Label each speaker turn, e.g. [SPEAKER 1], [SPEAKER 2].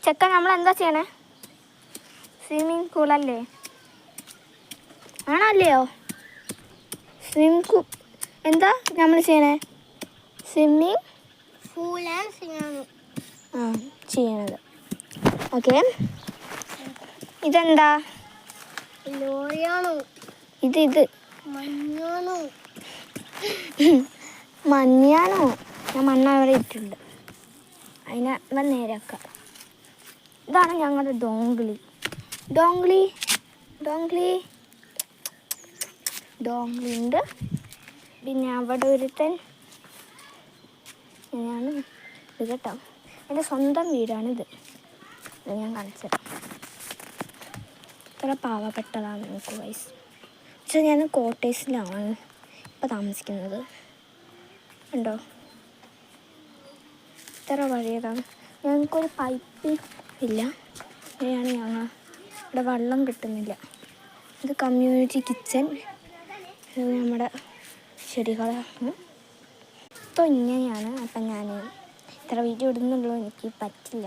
[SPEAKER 1] ചെക്ക നമ്മൾ എന്താ ചെയ്യണേ? സ്വിമ്മിങ് പൂളല്ലേ? ആണല്ലയോ? സ്വിമ്മിങ് പൂൾ എന്താ നമ്മൾ ചെയ്യണേ? സ്വിമ്മിങ് ചെയ്യണത്. ഓക്കെ, ഇതെന്താ? ഇത് മഞ്ഞാണോ? ഞാൻ മണ്ണ് അവിടെ ഇട്ടിട്ടുണ്ട്, അതിനെ നേരാക്കാം. ഇതാണ് ഞങ്ങളുടെ ഡോങ്ക്ലിണ്ട്. പിന്നെ അവിടെ ഒരുത്തൻ ഞാൻ ഇത് കേട്ടോ, എൻ്റെ സ്വന്തം വീടാണിത്. ഞാൻ കാണിച്ചത് ഇത്ര പാവപ്പെട്ടതാണ് എനിക്ക് വയസ്സ്. പക്ഷെ ഞാൻ കോട്ടേഴ്സിലാണ് ഇപ്പം താമസിക്കുന്നത്. ഉണ്ടോ, ഇത്ര വഴിയതാണ്. ഞങ്ങൾക്കൊരു പൈപ്പ് ഇല്ല, അങ്ങനെയാണ് ഞങ്ങൾ ഇവിടെ വെള്ളം കിട്ടുന്നില്ല. ഇത് കമ്മ്യൂണിറ്റി കിച്ചൺ. ഇത് നമ്മുടെ ചെടികളാണ്. ഇപ്പോൾ ഇങ്ങനെയാണ്. അപ്പം ഞാൻ ഇത്ര വീഡിയോ ഇടുന്നുള്ളൂ, എനിക്ക് പറ്റില്ല.